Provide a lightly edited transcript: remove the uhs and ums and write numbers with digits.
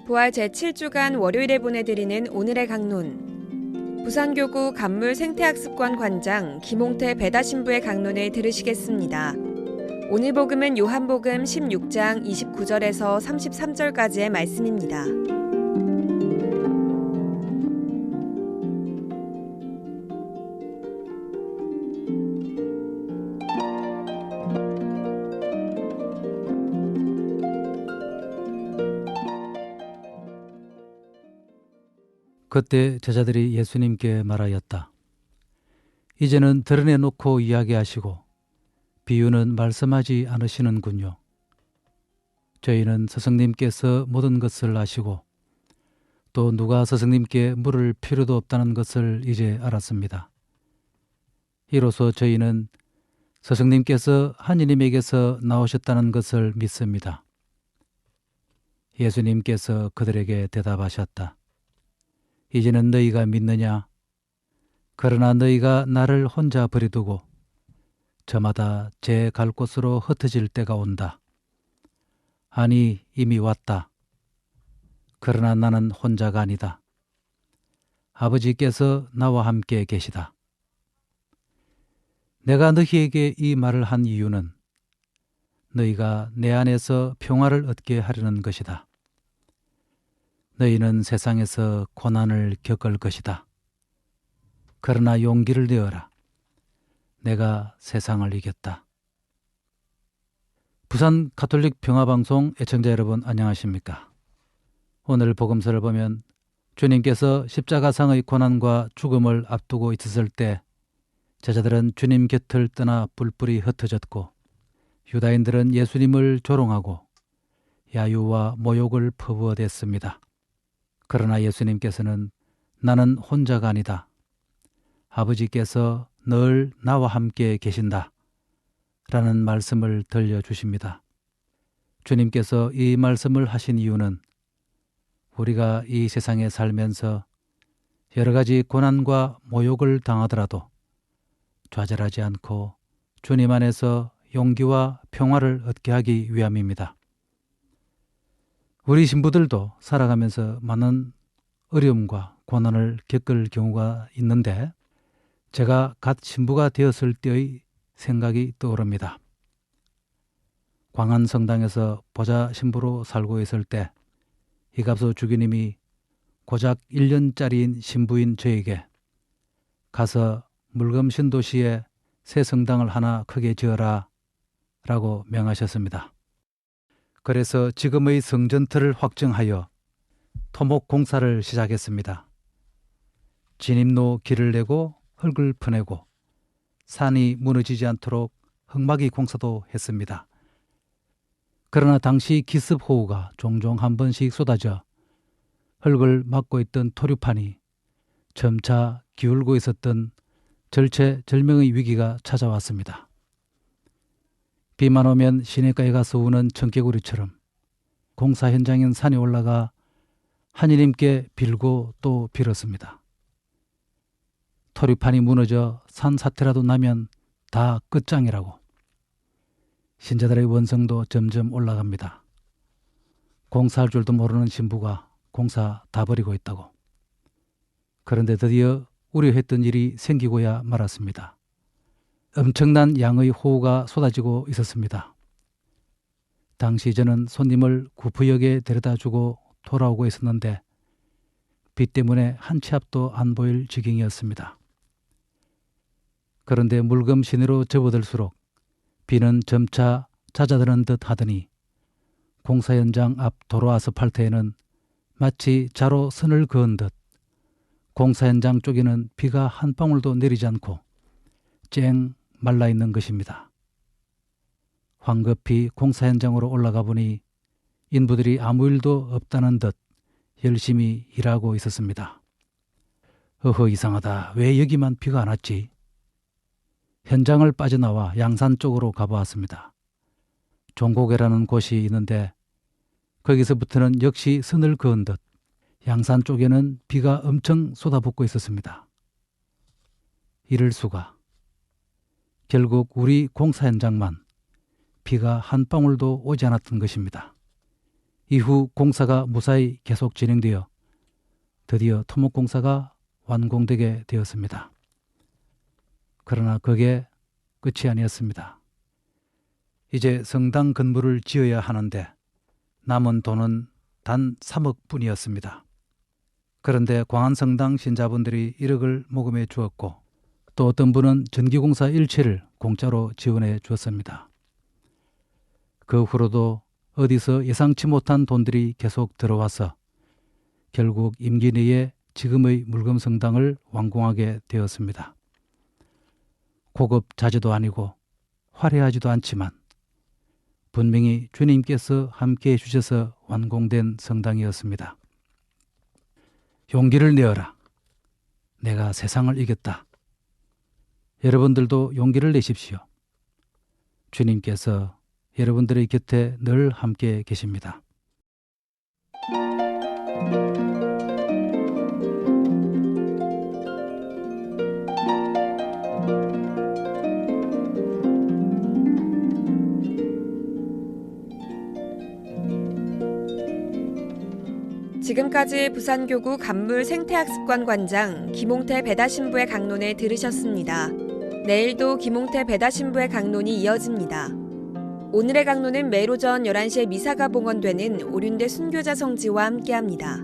부활 제7주간 월요일에 보내드리는 오늘의 강론. 부산교구 간물 생태학습관 관장 김홍태 배다신부의 강론을 들으시겠습니다. 오늘 복음은 요한복음 16장 29절에서 33절까지의 말씀입니다. 그때 제자들이 예수님께 말하였다. 이제는 드러내놓고 이야기하시고 비유는 말씀하지 않으시는군요. 저희는 스승님께서 모든 것을 아시고 또 누가 스승님께 물을 필요도 없다는 것을 이제 알았습니다. 이로써 저희는 스승님께서 하느님에게서 나오셨다는 것을 믿습니다. 예수님께서 그들에게 대답하셨다. 이제는 너희가 믿느냐? 그러나 너희가 나를 혼자 버려두고 저마다 제 갈 곳으로 흩어질 때가 온다. 아니, 이미 왔다. 그러나 나는 혼자가 아니다. 아버지께서 나와 함께 계시다. 내가 너희에게 이 말을 한 이유는 너희가 내 안에서 평화를 얻게 하려는 것이다. 너희는 세상에서 고난을 겪을 것이다. 그러나 용기를 내어라. 내가 세상을 이겼다. 부산 가톨릭 평화방송 애청자 여러분 안녕하십니까? 오늘 복음서를 보면 주님께서 십자가상의 고난과 죽음을 앞두고 있었을 때 제자들은 주님 곁을 떠나 뿔뿔이 흩어졌고 유다인들은 예수님을 조롱하고 야유와 모욕을 퍼부어댔습니다. 그러나 예수님께서는 나는 혼자가 아니다. 아버지께서 늘 나와 함께 계신다. 라는 말씀을 들려주십니다. 주님께서 이 말씀을 하신 이유는 우리가 이 세상에 살면서 여러 가지 고난과 모욕을 당하더라도 좌절하지 않고 주님 안에서 용기와 평화를 얻게 하기 위함입니다. 우리 신부들도 살아가면서 많은 어려움과 고난을 겪을 경우가 있는데 제가 갓 신부가 되었을 때의 생각이 떠오릅니다. 광안성당에서 보좌 신부로 살고 있을 때 이갑수 주교님이 고작 1년짜리인 신부인 저에게 가서 물금신도시에 새 성당을 하나 크게 지어라 라고 명하셨습니다. 그래서 지금의 성전틀을 확정하여 토목 공사를 시작했습니다. 진입로 길을 내고 흙을 퍼내고 산이 무너지지 않도록 흙막이 공사도 했습니다. 그러나 당시 기습호우가 종종 한 번씩 쏟아져 흙을 막고 있던 토류판이 점차 기울고 있었던 절체절명의 위기가 찾아왔습니다. 비만 오면 시냇가에 가서 우는 청개구리처럼 공사 현장인 산에 올라가 하느님께 빌고 또 빌었습니다. 토류판이 무너져 산사태라도 나면 다 끝장이라고. 신자들의 원성도 점점 올라갑니다. 공사할 줄도 모르는 신부가 공사 다 버리고 있다고. 그런데 드디어 우려했던 일이 생기고야 말았습니다. 엄청난 양의 호우가 쏟아지고 있었습니다. 당시 저는 손님을 구부역에 데려다주고 돌아오고 있었는데 비 때문에 한 치 앞도 안 보일 지경이었습니다. 그런데 물금 시내로 접어들수록 비는 점차 잦아드는 듯 하더니 공사 현장 앞 도로 아스팔트에는 마치 자로 선을 그은 듯 공사 현장 쪽에는 비가 한 방울도 내리지 않고 쨍 말라있는 것입니다. 황급히 공사 현장으로 올라가 보니 인부들이 아무 일도 없다는 듯 열심히 일하고 있었습니다. 이상하다. 왜 여기만 비가 안 왔지? 현장을 빠져나와 양산 쪽으로 가보았습니다. 종고개라는 곳이 있는데 거기서부터는 역시 선을 그은 듯 양산 쪽에는 비가 엄청 쏟아붓고 있었습니다. 이럴 수가. 결국 우리 공사 현장만 비가 한 방울도 오지 않았던 것입니다. 이후 공사가 무사히 계속 진행되어 드디어 토목공사가 완공되게 되었습니다. 그러나 그게 끝이 아니었습니다. 이제 성당 건물을 지어야 하는데 남은 돈은 단 3억 뿐이었습니다. 그런데 광안성당 신자분들이 1억을 모금해 주었고 또 어떤 분은 전기공사 일체를 공짜로 지원해 주었습니다. 그 후로도 어디서 예상치 못한 돈들이 계속 들어와서 결국 임기 내에 지금의 물금성당을 완공하게 되었습니다. 고급 자재도 아니고 화려하지도 않지만 분명히 주님께서 함께해 주셔서 완공된 성당이었습니다. 용기를 내어라. 내가 세상을 이겼다. 여러분들도 용기를 내십시오. 주님께서 여러분들의 곁에 늘 함께 계십니다. 지금까지 부산교구 간물 생태학습관 관장 김홍태 배다신부의 강론을 들으셨습니다. 내일도 김홍태 배다신부의 강론이 이어집니다. 오늘의 강론은 매일 오전 11시에 미사가 봉헌되는 오륜대 순교자 성지와 함께합니다.